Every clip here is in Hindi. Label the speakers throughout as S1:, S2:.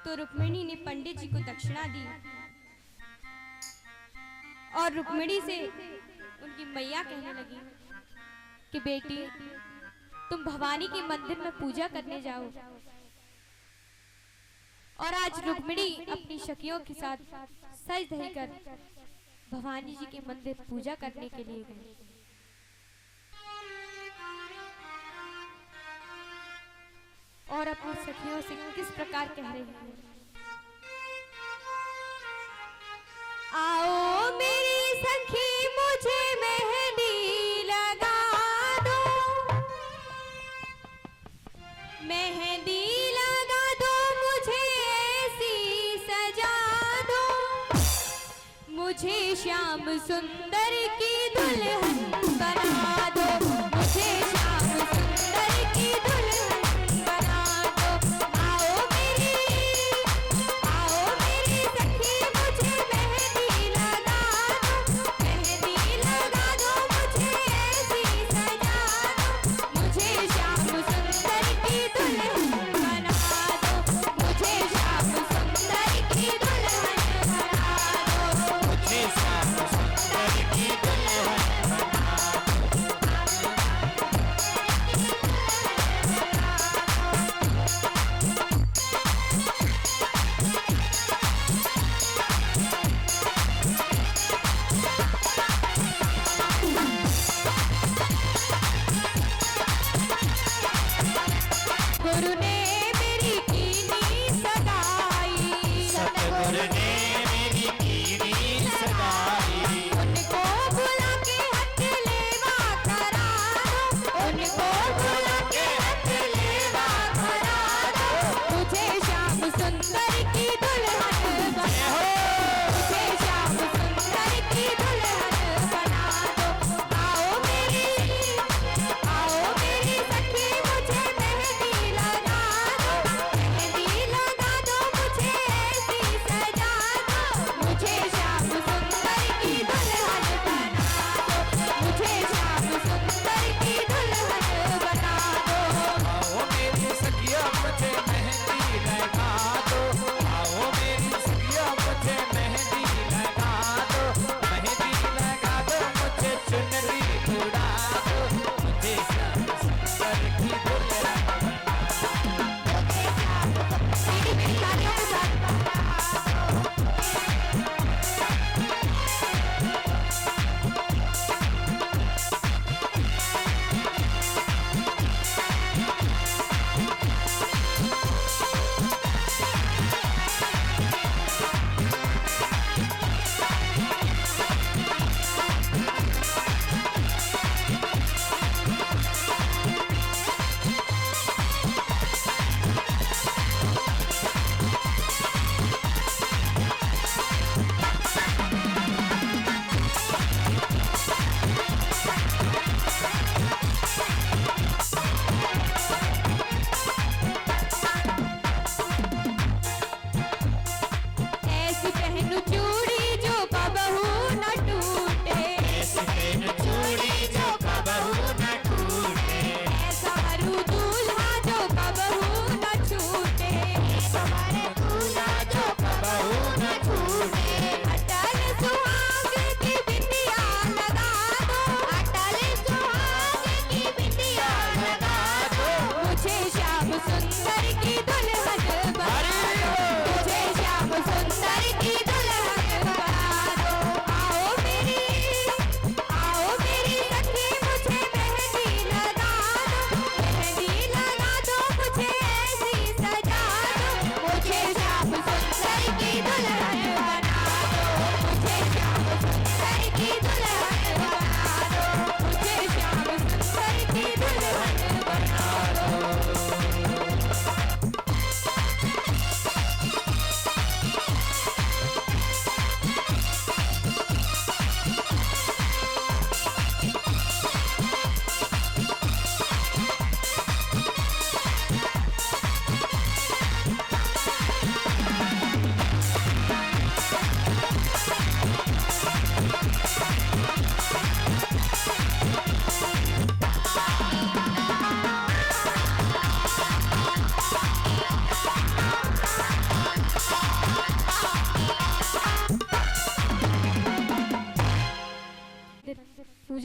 S1: तो रुक्मिणी ने पंडित जी को दक्षिणा दी और रुक्मिणी से उनकी मैया कहने लगी कि बेटी तुम भवानी के मंदिर में पूजा करने जाओ। और आज रुक्मिणी अपनी सखियों के साथ सज धज कर भवानी जी के मंदिर पूजा करने के लिए गई। और अपनी सखियों से किस प्रकार कह रही है, आओ मेरी सखी मुझे मेहंदी लगा दो, मेहंदी लगा दो मुझे ऐसी सजा दो, मुझे श्याम सुंदर की दुल्हन बना दो, मुझे श्याम सुंदर की दुल्हन बना दो। आओ मेरी सखी मुझे मेहंदी लगा दो, मेहंदी लगा दो मुझे ऐसी सजा दो, मुझे श्याम सुंदर की दुल्हन बना दो, मुझे श्याम सुंदर की दुल्हन बना दो, मुझे श्याम सुंदर की दुल्हन बना गुरु ने मेरी कीनी सगाई, सतगुरु ने मेरी कीनी सगाई, उनको बुला के हथ लेवा करा दो, उनको बुला के हथ लेवा करा दो, मुझे श्याम सुंदर की दुल्हन बना दो, मुझे श्याम सुंदर की दुल्हन बना दो। आओ मेरी सखी मुझे मेहंदी लगा दो, मेहंदी लगा दो मुझे ऐसी सजा दो, मुझे श्याम सुंदर की दुल्हन बना दो, मुझे श्याम सुंदर की दुल्हन बना दो।
S2: आओ मेरी सखिया मुझे मेहंदी लगा दो, आओ मेरी सखिया मुझे मेहंदी लगा दो, मेहंदी लगा दो मुझे चुनरी उड़ा दो, मुझे श्याम सुंदर की दुल्हन
S1: मेरी साथियों के साथ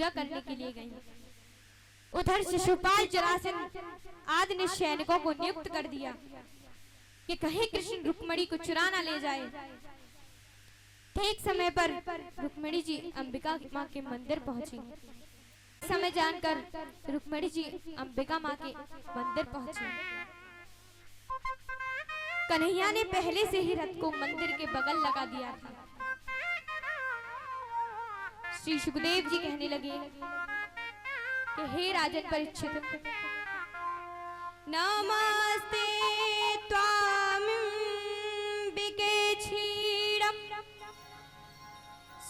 S1: पूजा करने के लिए गई। उधर शिशुपाल जरासंध आदि ने सैनिकों को नियुक्त कर दिया कि कहीं कृष्ण रुक्मिणी को चुरा ना ले जाए। ठीक समय पर रुक्मिणी जी अंबिका माँ के मंदिर पहुंची। समय जानकर रुक्मिणी जी अंबिका माँ के मंदिर पहुंची। कन्हैया ने पहले से ही रथ को मंदिर के बगल लगा दिया था। श्री सुखदेव जी कहने लगे कि हे राजन परीक्षित, नमस्ते त्वाम्बिके क्षीरं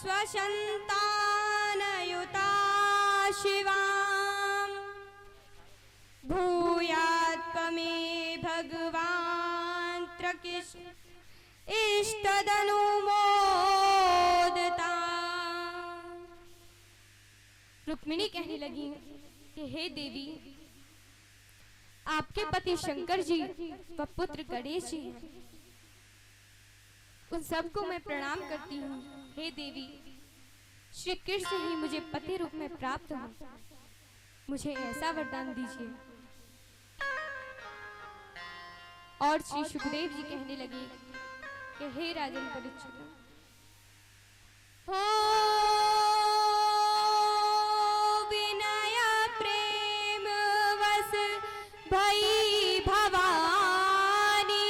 S1: स्वसंतानयुता शिवां भूयात्मे भगवान् त्रकिष्ट इष्टदनुमोदता। रुक्मिणी कहने लगी कि हे देवी, आपके पति शंकर जी व पुत्र गणेश जी हैं, उन सबको मैं प्रणाम करती हूँ। हे देवी, श्री कृष्ण ही मुझे पति रूप में प्राप्त हो, मुझे ऐसा वरदान दीजिए। और श्री सुखदेव जी कहने लगे कि हे राजन परीक्षित, हो विनय प्रेम वस भई भवानी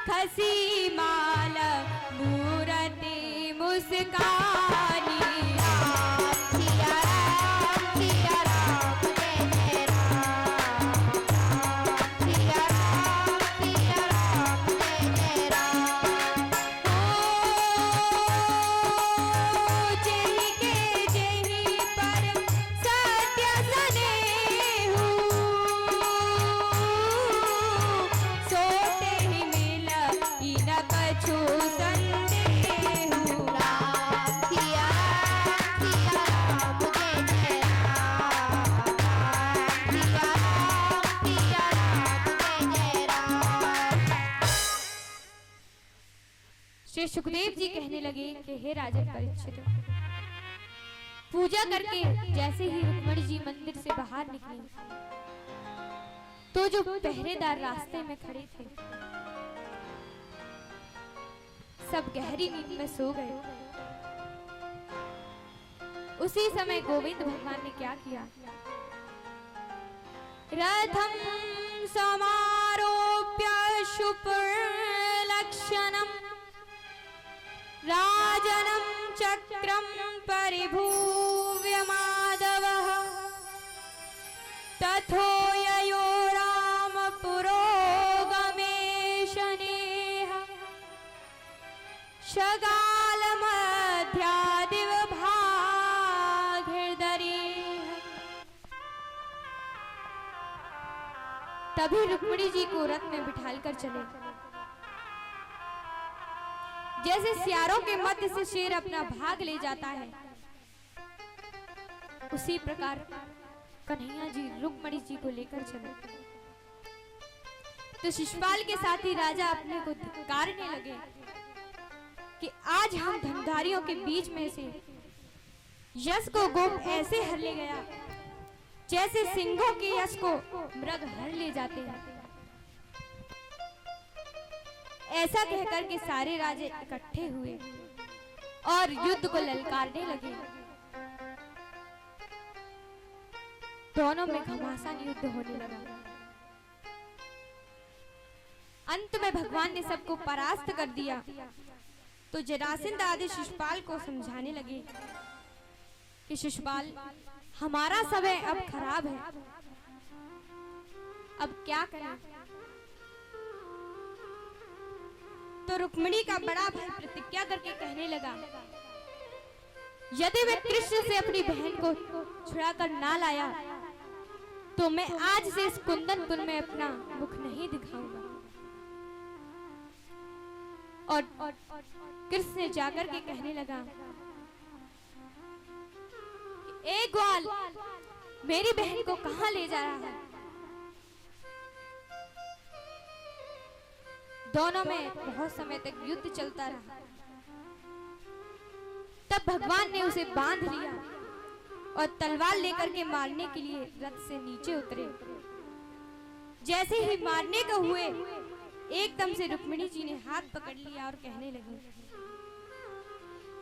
S1: खसी माल मूरति मुस्कानी। श्री सुखदेव जी कहने लगे कि हे राजन परीक्षित, पूजा करके जैसे ही रुक्मिणी जी मंदिर से बाहर निकली तो जो पहरेदार रास्ते में खड़े थे सब गहरी नींद में सो गए। उसी समय गोविंद भगवान ने क्या किया, रथम समारोप्य शुभलक्षणम राजनं चक्रं परिभूव्य माधवः तथोययो राम पुरोगमेशनेह शगाल मध्यादिव भागीरधरेह। तभी रुक्मिणी जी को रथ में बिठालकर चले। जैसे सियारों के मध्य से शेर अपना भाग ले जाता है, उसी प्रकार कन्हैया जी रुक्मिणी जी को लेकर चले। तो शिशुपाल के साथ ही राजा अपने को धिक्कारने लगे कि आज हम धनुधारियों के बीच में से यश को गोप ऐसे हर ले गया जैसे सिंहों के यश को मृग हर ले जाते हैं। ऐसा कहकर के सारे राजे इकट्ठे हुए और युद्ध को ललकारने लगे। दोनों में घमासान युद्ध होने लगा। अंत में भगवान ने सबको परास्त कर दिया। तो जरासंध आदि शिशुपाल को समझाने लगे कि शिशुपाल, हमारा समय अब खराब है, अब क्या करें। तो रुक्मिणी का बड़ा भाई प्रतिज्ञा करके कहने लगा, यदि मैं कृष्ण से अपनी बहन को छुड़ाकर ना लाया तो मैं आज से इस कुंदनपुर में अपना मुख नहीं दिखाऊंगा। और कृष्ण जाकर के कहने लगा, ए ग्वाल, मेरी बहन को कहां ले जा रहा है। दोनों में बहुत समय तक युद्ध चलता रहा। तब भगवान ने उसे बांध लिया और तलवार लेकर के मारने के लिए रथ से नीचे उतरे। जैसे ही मारने को हुए, एकदम से रुक्मिणी जी ने हाथ पकड़ लिया और कहने लगी,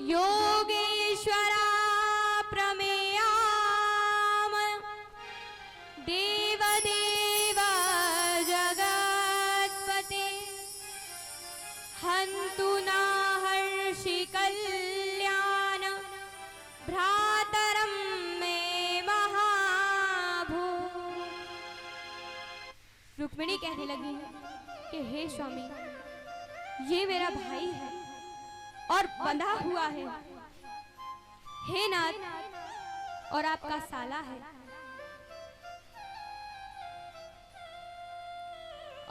S1: योगेश्वरा प्रमेयाम देव देव जगत्पते हन्तु नाहर्षि कल्याण भ्रातरं मे महाभू। रुक्मिणी कहने लगी कि हे स्वामी, ये मेरा भाई है और बंधा हुआ है, हे नाथ, और आपका साला है,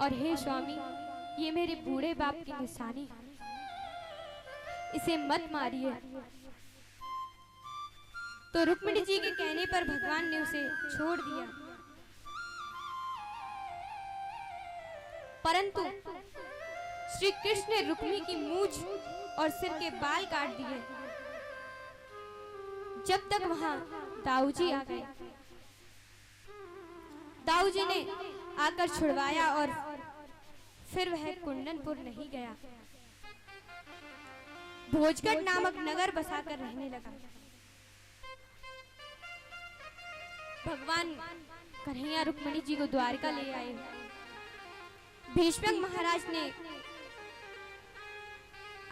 S1: और हे स्वामी, ये मेरे बूढ़े बाप की निशानी है, इसे मत मारिए। तो रुक्मिणी जी के कहने पर भगवान ने उसे छोड़ दिया, परंतु श्री कृष्ण ने रुक्मिणी की मूंछ और सिर के बाल काट दिए। जब तक वहां दाऊजी आ गए, दाऊजी ने आकर छुड़वाया और फिर वह कुंदनपुर नहीं गया, भोजगढ़ नामक नगर बसाकर रहने लगा। भगवान कन्हैया रुक्मिणी जी को द्वारका ले आए। भीष्मक महाराज ने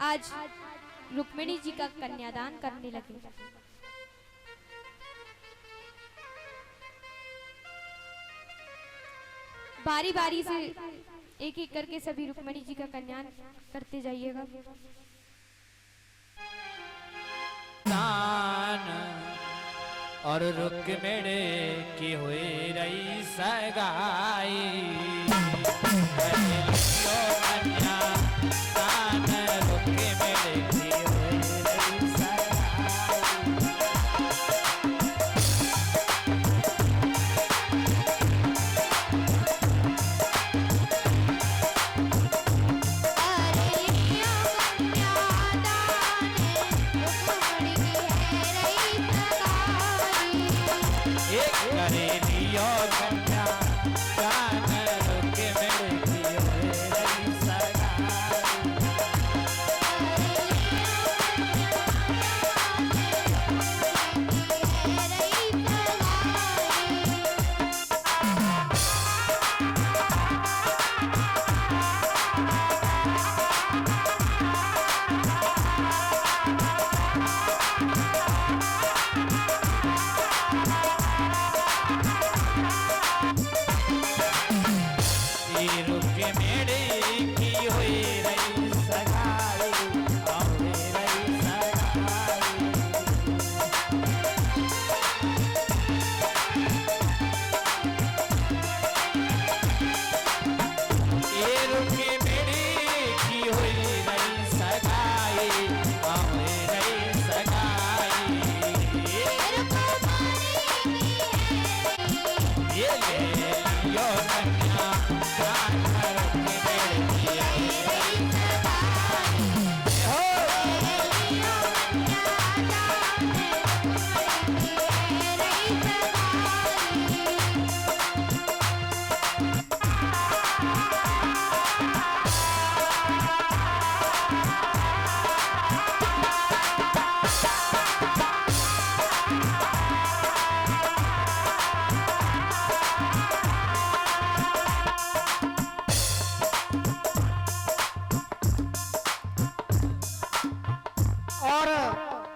S1: आज रुक्मिणी जी का कन्यादान करने लगे। बारी बारी से एक एक करके सभी रुक्मिणी जी का कन्यादान करते जाइएगा।
S2: दान और रुक्मिणी की हुई रही सगाई, तो कन्या दान रुक्मिणी की हुई रही सगाई।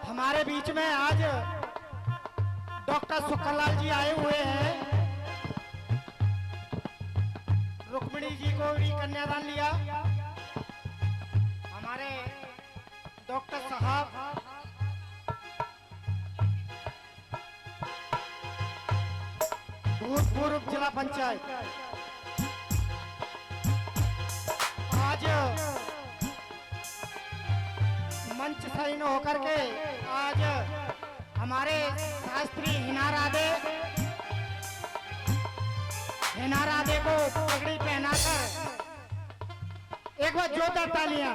S3: हमारे बीच में आज डॉक्टर सुखलाल जी आए हुए हैं। रुक्मिणी जी को भी कन्यादान लिया। हमारे डॉक्टर साहब भूतपूर्व जिला पंचायत आज मंच सहीन होकर के आज हमारे शास्त्री हिना राधे को पगड़ी पहनाकर एक बार जोरदार तालियां।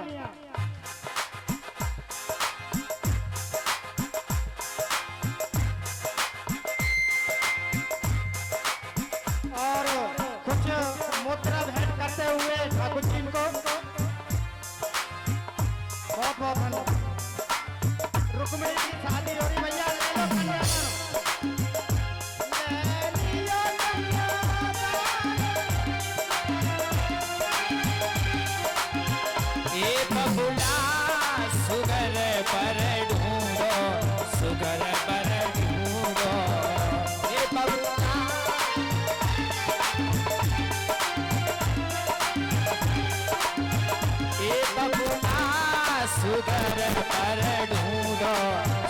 S2: सुगर पर ढूंढो,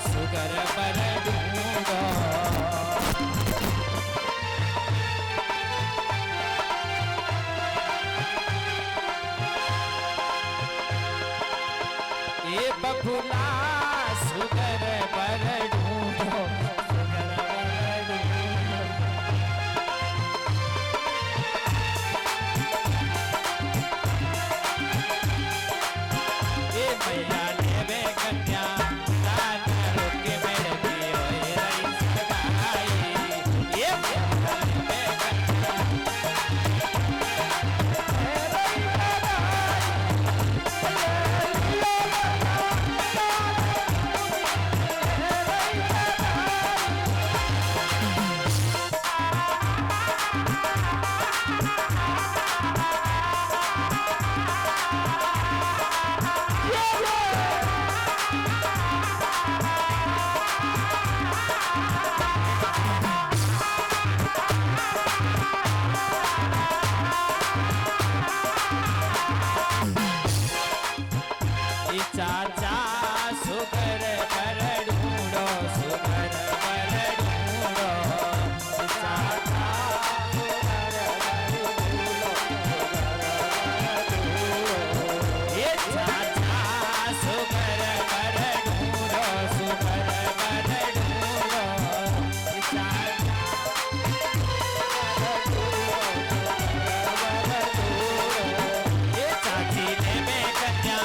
S2: सुगर पर ढूंढो। ये बबुला सुगर पर ढूंढो, सुगर पर ढूंढो। ये मैया लेवे कन्या दान रोके मेरे दियो रही सगाई। ये मैया लेवे कन्या चाचा सुगर पर ढूंढो, सुगर पर ढूंढो। चाचा सुगर पर ढूंढो, सुगर पर ढूंढो। ये चाचा सुगर पर ढूंढो, सुगर पर ढूंढो। ये चाचा सुगर पर ढूंढो। ये चाची ने में कन्या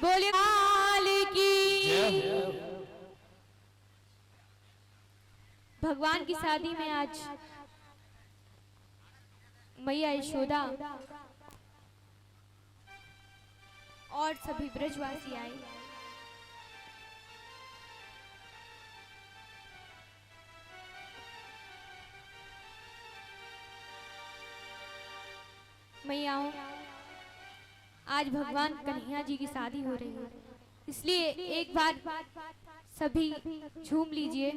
S1: बोलिए काल की। भगवान की शादी में आज मैया यशोदा और सभी ब्रजवासी आए। मैयाओं, आज भगवान कन्हैया जी की शादी हो रही है, इसलिए एक बार सभी झूम लीजिए।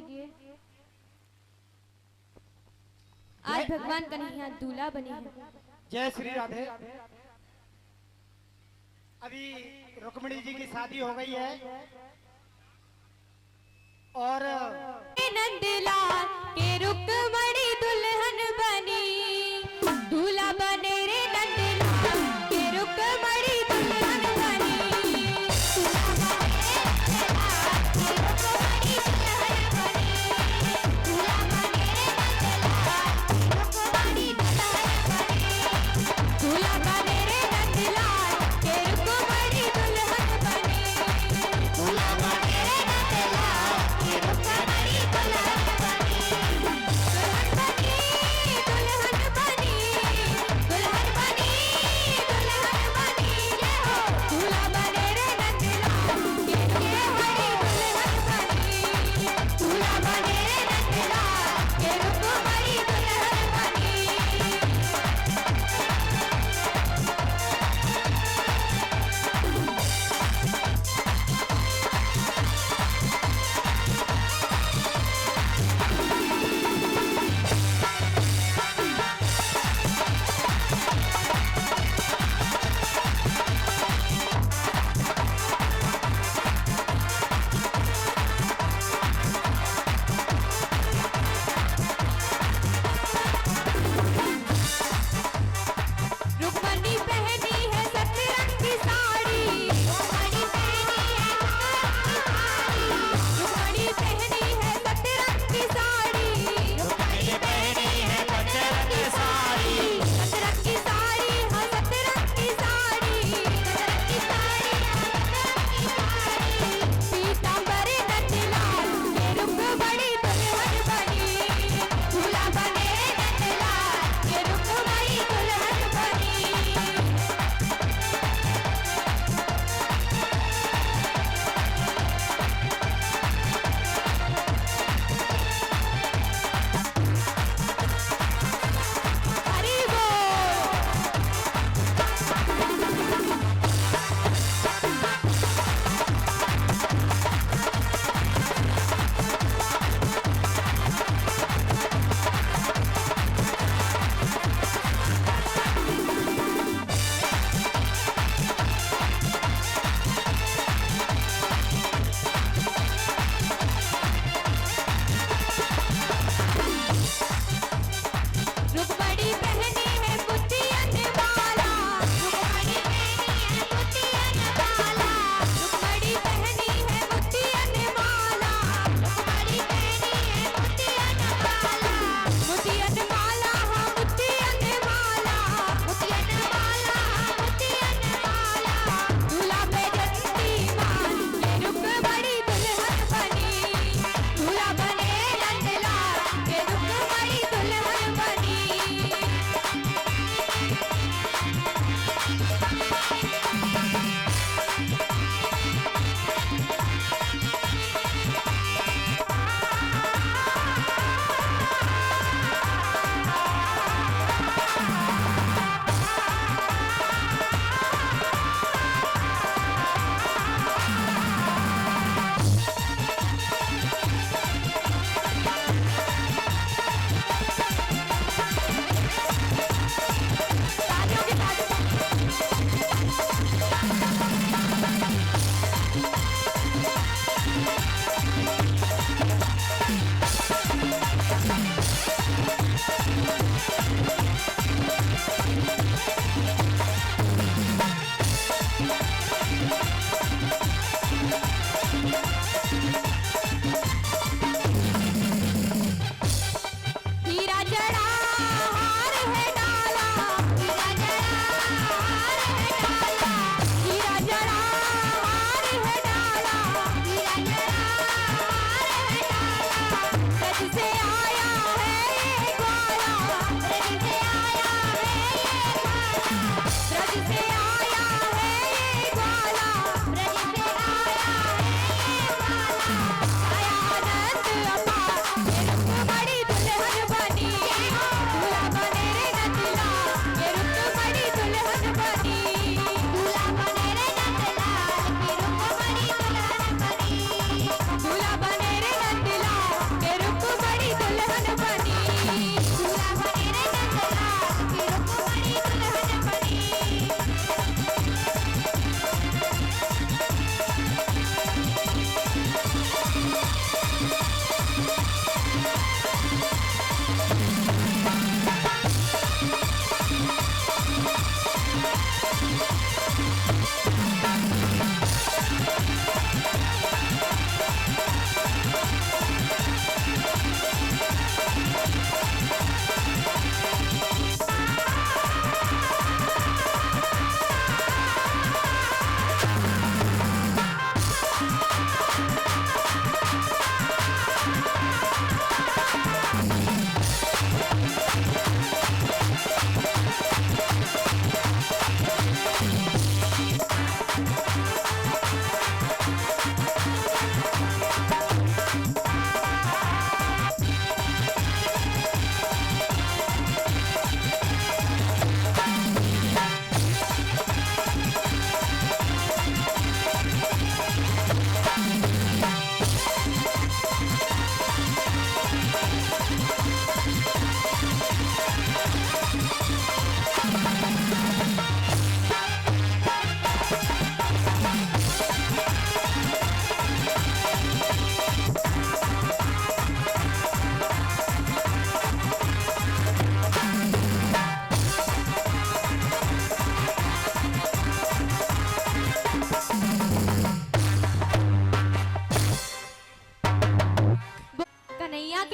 S1: आज भगवान कन्हैया दूल्हा बने हैं।
S3: जय श्री राधे। अभी रुक्मिणी जी की शादी हो गई है और
S1: नंदलाल के रुक्मिणी दुल्हन बनी, दूल्हा बने रे नंदलाल के रुक्मिणी दुल्हन बनी। दूल्हा बने रे नंदलाल के रुक्मिणी दुल्हन बनी। दूल्हा बने रे नंदलाल के रुक्मिणी दुल्हन बनी। दुल्हन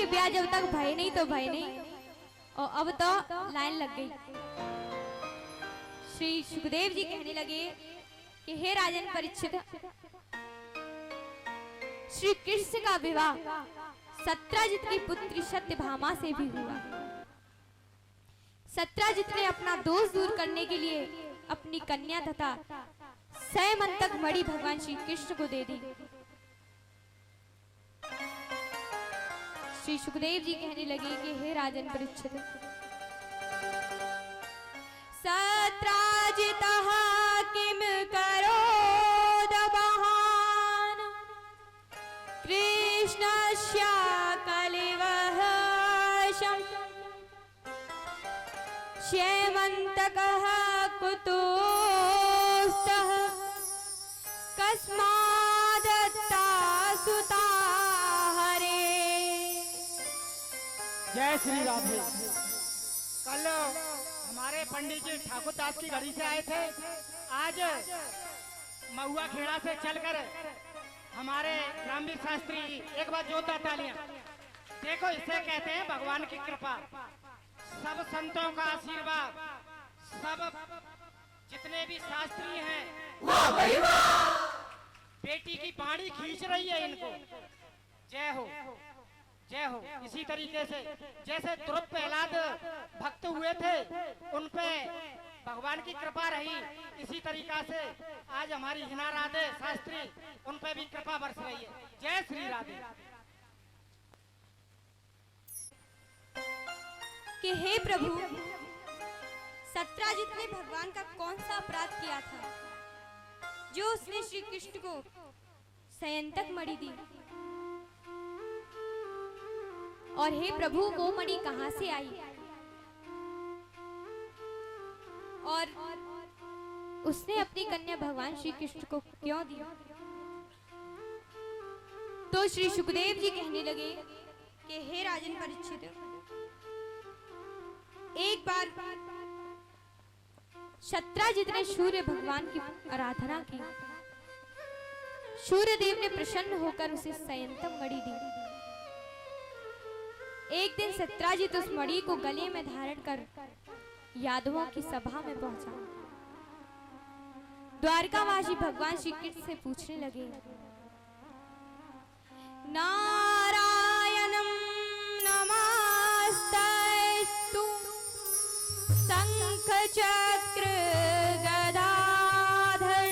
S1: ब्याह जब तक भय नहीं तो भय नहीं, और अब तो लाइन लग गई। श्री सुखदेव जी कहने लगे कि हे राजन परीक्षित, श्री कृष्ण का विवाह सत्राजित की पुत्री सत्यभामा से भी हुआ। सत्राजित ने अपना दोष दूर करने के लिए अपनी कन्या तथा 6 मन तक मणि भगवान श्री कृष्ण को दे दी। श्री सुखदेव जी कहने लगे कि हे राजन परीक्षित, सत्राजितः किम करोद महान् कृष्णस्य कलिवः श्यमन्तकः कुतोस्तः कस्मादत्ता सुता हरे।
S3: जय श्री राधे। कल हमारे पंडित जी ठाकुर दास की घड़ी से आए थे, आज महुआ खेड़ा से चलकर हमारे रामवीर शास्त्री जी, एक बार जोरदार तालियां। देखो इसे कहते हैं भगवान की कृपा, सब संतों का आशीर्वाद, सब जितने भी शास्त्री हैं, बेटी की बाणी खींच रही है इनको। जय हो जय हो। इसी तरीके से जैसे ध्रुव प्रहलाद भक्त हुए थे, उन पे भगवान की कृपा रही, इसी तरीका से आज हमारी हिना राधे शास्त्री, उन पे भी कृपा बरस रही है। जय श्री राधे।
S1: कि हे प्रभु, सत्राजित ने भगवान का कौन सा अपराध किया था जो उसने श्री कृष्ण को सयंतक मणि दी, और हे प्रभु वो मणि कहां से आई, और उसने अपनी कन्या भगवान श्री कृष्ण को क्यों दी। तो श्री सुखदेव जी कहने लगे कि हे राजन परीक्षित, एक बार सत्राजित ने सूर्य भगवान की आराधना की। सूर्य देव ने प्रसन्न होकर उसे सयंतम मणि दी। एक दिन सत्राजित उस मणि को गले में धारण कर यादवों की सभा में पहुंचा। द्वारकावासी भगवान श्री कृष्ण से पूछने लगे, नारायणं नमस्तस्तु शंख चक्र गदाधर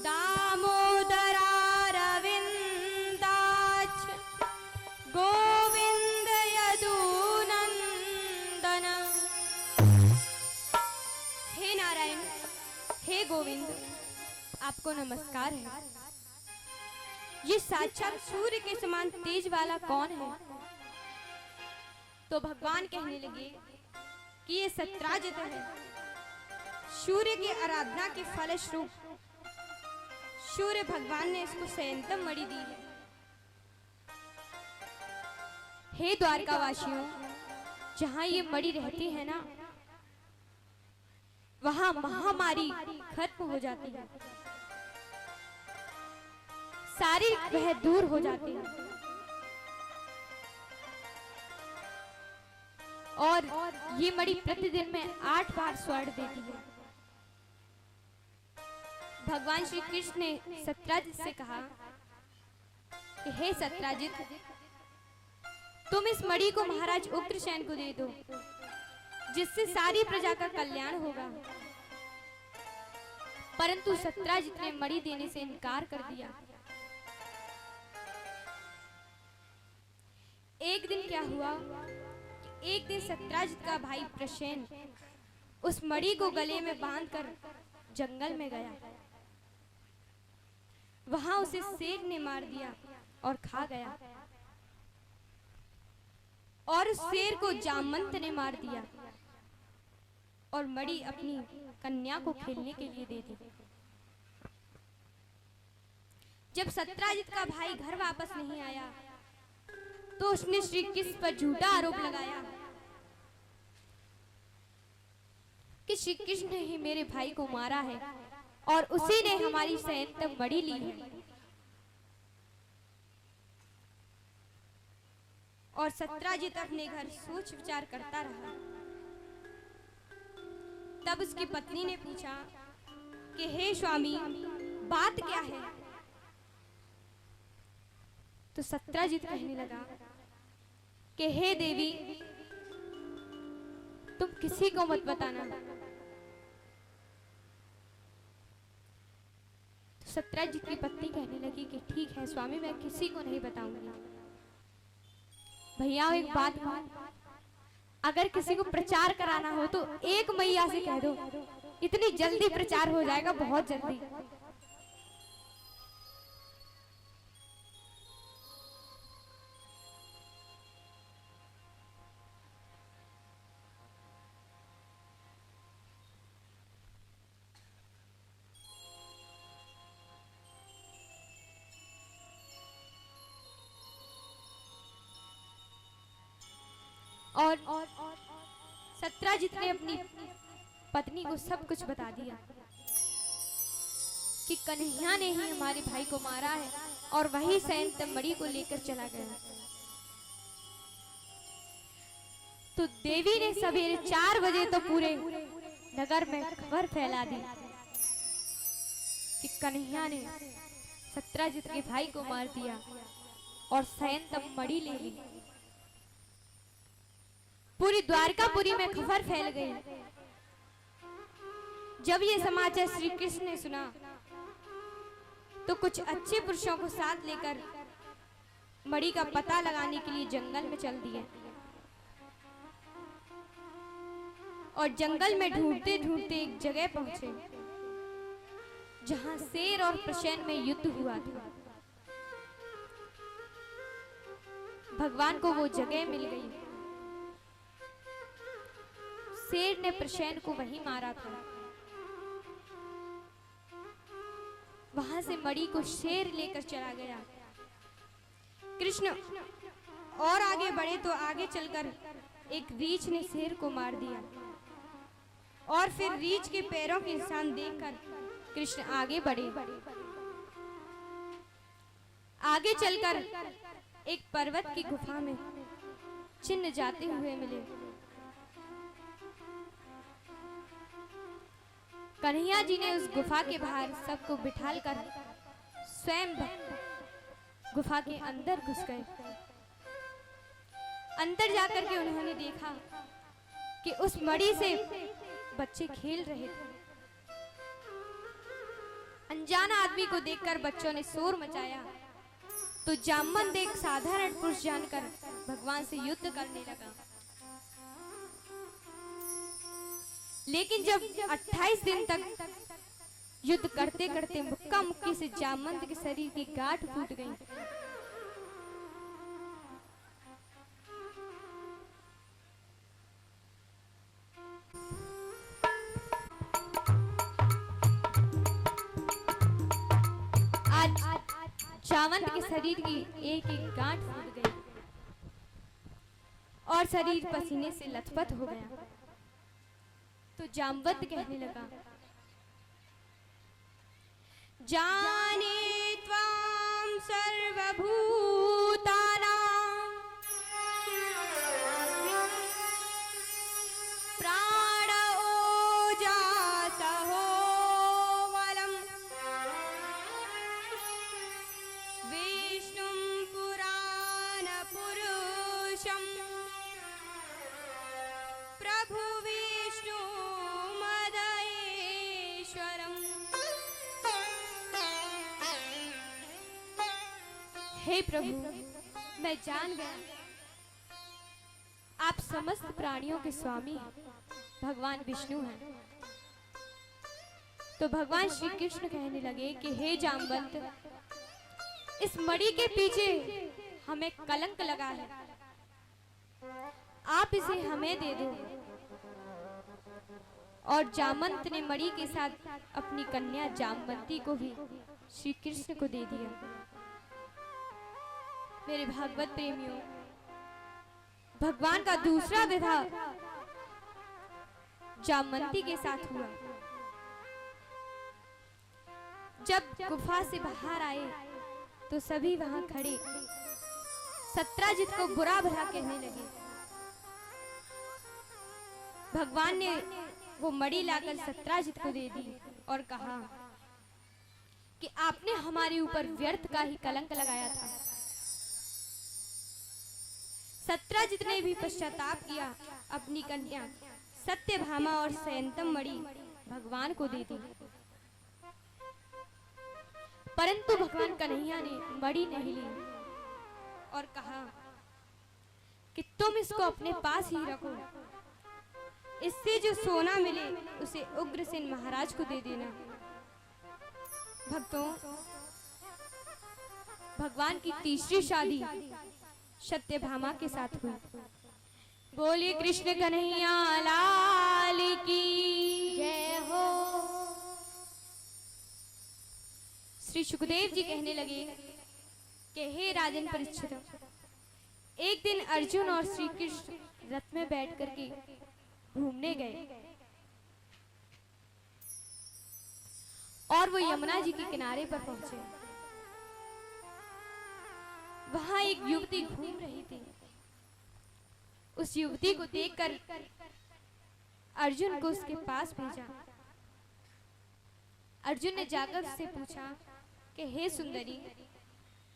S1: दामोदरारविंदाक्ष गोविंद यदुनंदन। हे नारायण, हे गोविंद, आपको नमस्कार है। ये साक्षात सूर्य के समान तेज वाला कौन है। तो भगवान कहने लगे कि ये सत्राजित है। सूर्य की आराधना के फलस्वरूप सूर्य भगवान ने इसको सयंतम मणि दी है। हे द्वारकावासियों, जहां ये मणि रहती है ना, वहां महामारी खत्म हो जाती है, सारी वह दूर हो जाती है, और ये मणि प्रतिदिन में 8 बार स्वर्ण देती है। भगवान श्री कृष्ण ने सत्राजित से कहा कि हे सत्राजित, तुम इस मणि को महाराज उग्रसेन को दे दो, जिससे सारी प्रजा का कल्याण होगा। परंतु सत्राजित ने मणि देने से इनकार कर दिया। एक दिन क्या हुआ, एक दिन सत्राजित का भाई प्रसेन उस मणि को गले में बांधकर जंगल में गया। वहां उसे शेर ने मार दिया और खा गया, और उस शेर को जामवंत ने मार दिया और मणि अपनी कन्या को खेलने के लिए दे दी। जब सत्राजित का भाई घर वापस नहीं आया तो उसने श्री कृष्ण पर झूठा आरोप लगाया कि श्री कृष्ण ने ही मेरे भाई को मारा है और उसी ने हमारी सयंतम मणि ली है। और सत्राजित अपने घर सोच विचार करता रहा। तब उसकी पत्नी ने पूछा कि हे स्वामी, बात क्या है? तो सत्राजित कहने लगा कि हे देवी, तुम किसी को मत बताना। तो सत्राजित की पत्नी कहने लगी कि ठीक है स्वामी, मैं किसी को नहीं बताऊंगी। भैया एक बात, अगर किसी को प्रचार कराना हो तो एक मैया से कह दो, इतनी जल्दी प्रचार हो जाएगा, बहुत जल्दी। और सत्राजित ने अपनी पत्नी को सब कुछ बता दिया कि कन्हैया ने ही हमारे भाई को मारा है और वही सैंतमढ़ी को लेकर चला गया। तो देवी ने सवेरे 4 बजे तो पूरे नगर में खबर फैला दी कि कन्हैया ने सत्राजित के भाई को मार दिया और सैंतमढ़ी ले ली। पूरी द्वारकापुरी में खबर फैल गई। जब ये समाचार श्री कृष्ण ने सुना तो कुछ अच्छे पुरुषों को साथ लेकर मणि का पता लगाने के लिए जंगल में चल दिए और जंगल में ढूंढते ढूंढते एक जगह पहुंचे जहां शेर और प्रसेन में युद्ध हुआ था। भगवान को वो जगह मिल गई। शेर ने प्रसेन को वहीं मारा था। वहां से मणि को शेर लेकर चला गया। कृष्ण और आगे बढ़े तो आगे चलकर एक रीछ ने शेर को मार दिया और फिर रीछ के पैरों के निशान देखकर कृष्ण आगे बढ़े। आगे चलकर एक पर्वत की गुफा में चिन्ह जाते हुए मिले। कन्हैया जी ने उस गुफा के बाहर सबको बिठालकर स्वयं गुफा के अंदर घुस गए। अंदर जाकर के उन्होंने देखा कि उस मणि से बच्चे खेल रहे थे। अनजाना आदमी को देखकर बच्चों ने शोर मचाया तो जामवंत एक साधारण पुरुष जानकर भगवान से युद्ध करने लगा। लेकिन जब 28 दिन तक युद्ध करते करते मुक्का मुक्की से जामवंत के शरीर की गांठ फूट गई। आज जामवंत के शरीर की एक एक गांठ फूट गई और शरीर पसीने से लथपथ हो गया। तो जामवंत कहने लगा, जाने त्वां सर्वभूतानां प्राण ओजासहो वलम् विष्णुं पुराण पुरुषं प्रभु विष्णु हे प्रभु, मैं जान गया आप समस्त प्राणियों के स्वामी हैं, भगवान विष्णु हैं। तो भगवान श्री कृष्ण कहने लगे कि हे जामवंत, इस मणि के पीछे हमें कलंक लगा है, आप इसे हमें दे दो। और जामवंत ने मणि के साथ अपनी कन्या जामवंती को भी श्री कृष्ण को दे दिया। मेरे भागवत प्रेमियों, भगवान का दूसरा विवाह जामवंती के साथ हुआ। जब गुफा से बाहर आए तो सभी वहां खड़े सत्राजित को बुरा भला कहने लगे। भगवान ने वो मणि लाकर सत्राजित को दे दी और कहा कि आपने हमारे ऊपर व्यर्थ का ही कलंक लगाया था। सत्राजित ने भी पश्चाताप किया, अपनी कन्या सत्यभामा और सयंतम मणि भगवान को दे दी। परंतु भगवान कन्हैया ने मणि नहीं ली और कहा कि तुम इसको अपने पास ही रखो, इससे जो सोना मिले उसे उग्रसेन महाराज को दे देना। भक्तों, भगवान की तीसरी शादी सत्यभामा के साथ हुई। बोलिए कृष्ण कन्हैया लाल की जय हो। श्री सुखदेव जी कहने लगे कि हे राजन परीक्षित, एक दिन अर्जुन और श्री कृष्ण रथ में बैठ करके घूमने गए और वो यमुना जी के किनारे पर पहुंचे। वहां एक युवती घूम रही थी। उस युवती को देखकर अर्जुन को उसके पास भेजा। अर्जुन ने जाकर उससे पूछा कि हे सुंदरी,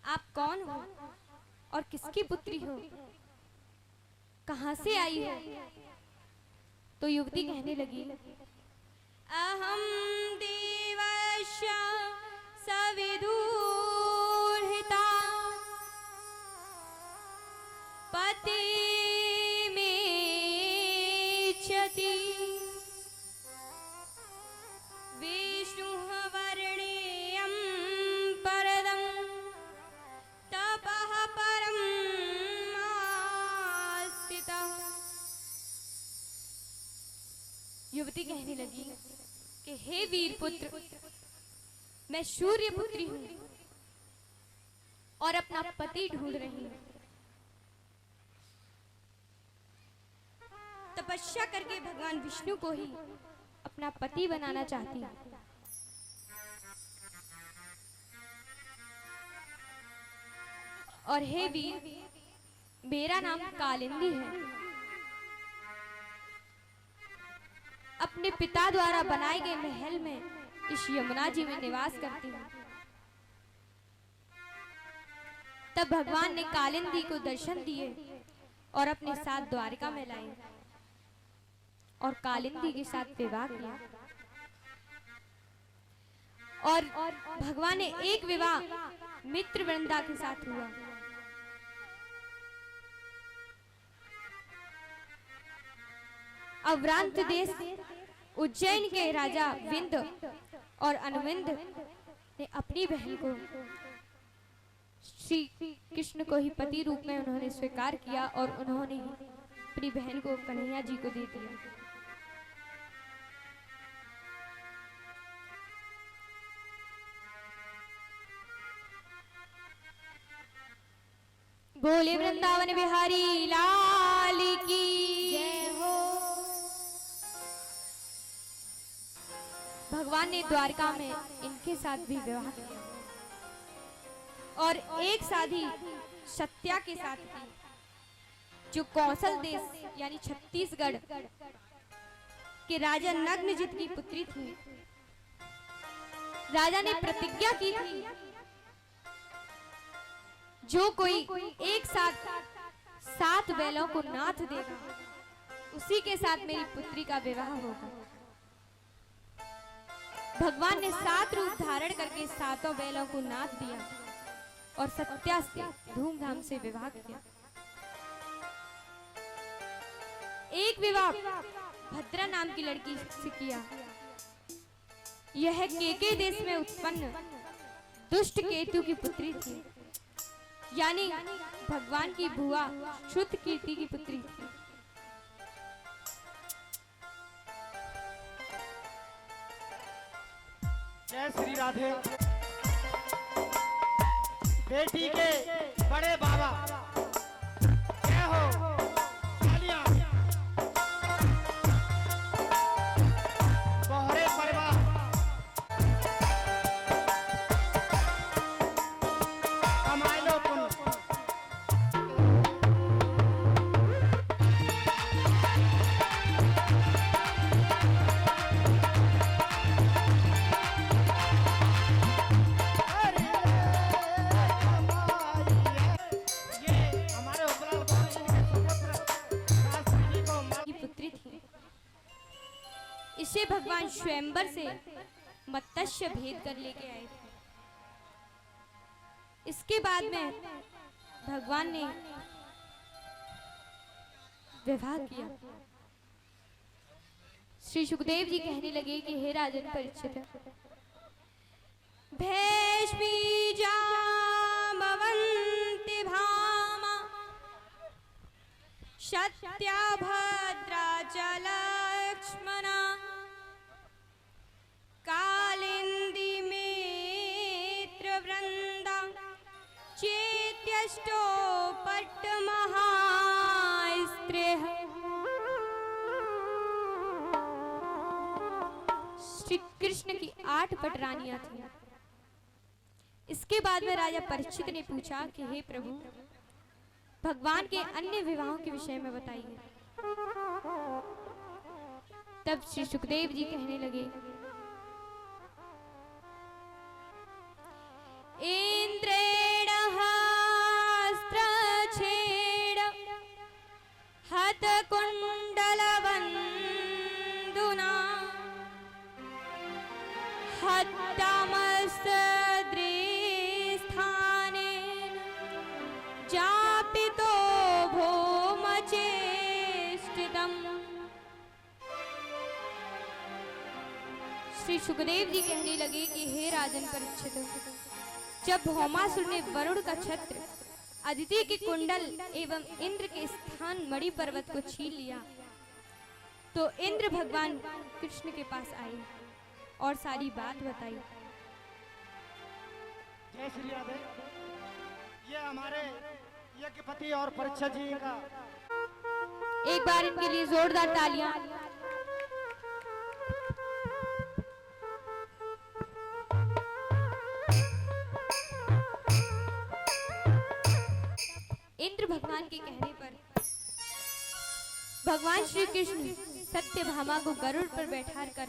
S1: आप कौन हो और किसकी पुत्री हो, कहां से आई हो? तो युवती कहने लगी, अहम देवस्य सविदूर्हिता पति मेच्छति विष्णुः वर्णेयं परदं तपः परं आस्थितः। युवती कहने लगी कि हे वीर पुत्र, मैं सूर्य पुत्री हूं और अपना पति ढूंढ रही हूं। तपस्या करके भगवान विष्णु को ही अपना पति बनाना चाहती हूं। और हे वीर, मेरा नाम कालिंदी है। अपने पिता द्वारा बनाए गए महल में इस यमुना जी में निवास करती हूँ। तब भगवान ने कालिंदी को दर्शन दिए और अपने साथ द्वारका में लाए और कालिंदी के साथ विवाह किया। और भगवान ने एक विवाह मित्र वृंदा के साथ हुआ। अवरांत देश उज्जैन के राजा विंद और अनुविंद ने अपनी बहन को श्री कृष्ण को ही पति रूप में उन्होंने स्वीकार किया और उन्होंने अपनी बहन को कन्हैया जी को दे दिया। बोले वृंदावन बिहारी लाल की जय हो। भगवान ने द्वारका में इनके साथ भी विवाह किया और एक शादी सत्या के साथ की, जो कौशल देश यानी छत्तीसगढ़ के राजा नग्नजित की पुत्री थी। राजा ने प्रतिज्ञा की थी, जो कोई एक साथ 7 बैलों को नाथ देगा, उसी के साथ मेरी पुत्री का विवाह होगा। भगवान ने 7 रूप धारण करके 7 बैलों को नाथ दिया और सत्या से धूमधाम से विवाह किया। एक विवाह भद्रा नाम की लड़की से किया। यह केके देश में उत्पन्न दुष्ट केतु की पुत्री थी, यानी भगवान की बुआ श्रुत कीर्ति की पुत्री थी।
S3: जय श्री राधे। बेटी के बड़े बाबा जय हो। तालियां। बोहरे परिवार कमाए लो पुण्य।
S1: जिसे भगवान स्वयंवर से मत्स्य भेद कर लेके आए थे। इसके बाद में भगवान ने विवाह किया। श्री सुखदेव जी कहने लगे कि हे राजन परीक्षित, भैष्मीजामवन्ति भामा सत्या भद्रा च लक्ष्मणा कालिंदी मित्रवृंदा चेत्यष्टो पट्टमहास्त्रेः। श्री कृष्ण की 8 पटरानियां थी। इसके बाद में राजा परीक्षित ने पूछा कि हे प्रभु, भगवान के अन्य विवाहों के विषय में बताइए। तब श्री सुखदेव जी कहने लगे, इंद्रेण हस्त्रछेद हतकुण्डलवन्दुना हत्तमस्तद्रिस्थानेन जापितो भौमचेष्टितम्। श्री सुखदेव जी कहने लगे कि हे राजन परीक्षित, जब भौमासुर ने वरुण का छत्र, अदिति के कुंडल एवं इंद्र के स्थान मणि पर्वत को छीन लिया, तो इंद्र भगवान कृष्ण के पास आए और सारी बात बताई।
S3: जय श्री राधे। ये हमारे यज्ञपति और परीक्षित जी का
S1: एक बार इनके लिए जोरदार तालियां। इंद्र भगवान के कहने पर भगवान श्री कृष्ण सत्यभामा को गरुड़ पर बैठा कर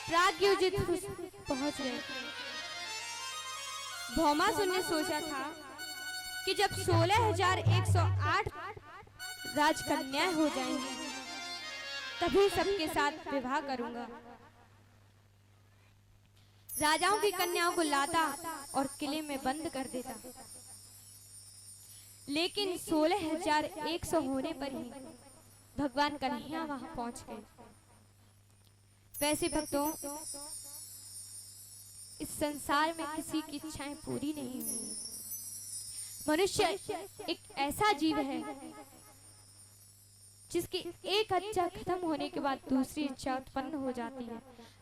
S1: प्राग्योजित पहुंच गए। भौमासुर ने सोचा था कि जब 16,108 राजकन्याएं हो जाएंगी तभी सबके साथ विवाह करूंगा। राजाओं की कन्याओं को लाता और किले में बंद कर देता, लेकिन 16,100 होने पर ही भगवान कन्हैया वहां पहुंच गए। वैसे भक्तों, इस संसार में किसी की इच्छाएं पूरी नहीं हुई। मनुष्य एक ऐसा जीव है जिसकी एक इच्छा खत्म होने के बाद दूसरी इच्छा उत्पन्न हो जाती है।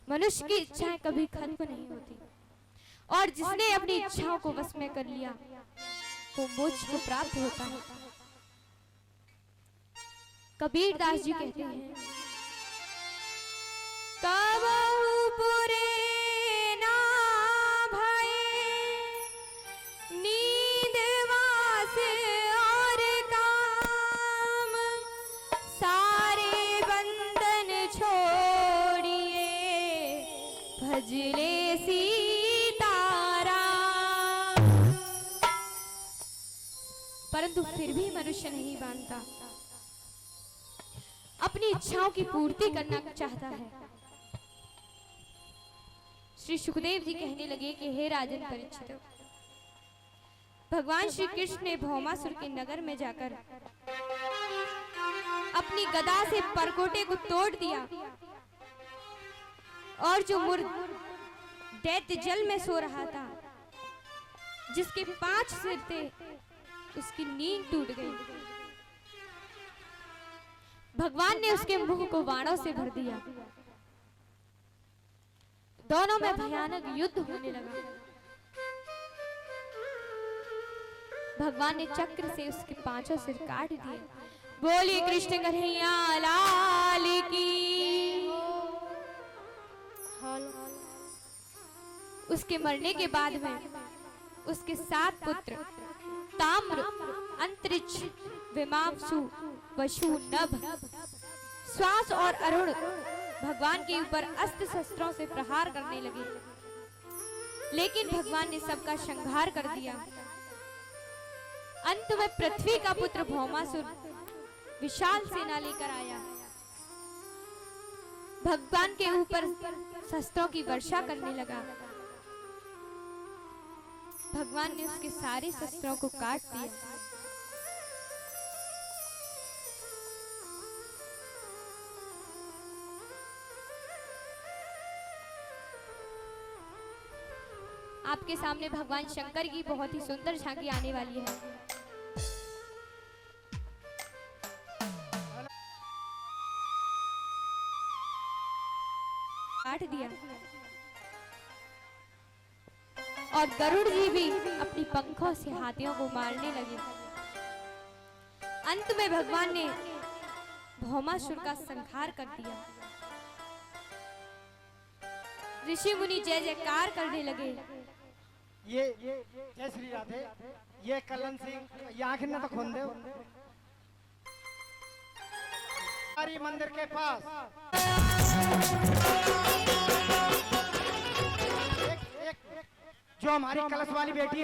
S1: मनुष्य की इच्छाएं कभी खत्म नहीं होती, और जिसने अपनी इच्छाओं को वश में कर लिया वो मोक्ष को प्राप्त होता है। कबीर दास जी कहते हैं, कबहु पुरे ना भये नींद वास और काम, सारे बंधन छोड़िए भजले सीताराम। परंतु फिर भी मनुष्य नहीं मानता, अपनी इच्छाओं की पूर्ति करना चाहता है। श्री सुखदेव जी कहने लगे कि हे राजन परीक्षित, भगवान श्री कृष्ण ने भौमासुर के नगर में जाकर अपनी गदा से परकोटे को तोड़ दिया, और जो मूर्ख दैत्य जल में सो रहा था, जिसके 5 सिर थे, उसकी नींद टूट गई। भगवान ने उसके मुंह को बाणों से भर दिया। दोनों में भयानक युद्ध होने लगा। भगवान ने चक्र से उसके 5 सिर काट दिए। बोलिए कृष्ण कन्हैया लाल की। उसके मरने के बाद में उसके 7 पुत्र ताम्र, अंतरिक्ष, विमांशु, वशु, नभ, श्वास और अरुण भगवान के ऊपर अस्त्र शस्त्रों से प्रहार करने लगे, लेकिन भगवान ने सबका संहार कर दिया। अंत में पृथ्वी का पुत्र भौमासुर विशाल सेना लेकर आया भगवान के ऊपर शस्त्रों की वर्षा करने लगा। भगवान ने उसके सारे शस्त्रों को काट दिया। आपके सामने भगवान शंकर की बहुत ही सुंदर झांकी आने वाली है। काट दिया और गरुड़ जी भी अपनी पंखों से हाथियों को मारने लगे। अंत में भगवान ने भौमासुर का संहार कर दिया। ऋषि मुनि जय जयकार करने लगे।
S3: ये जय श्री राधे। ये कलन सिंह ये आंखें न तो खोल दे। हमारी मंदिर के पास जो हमारी कलश वाली बेटी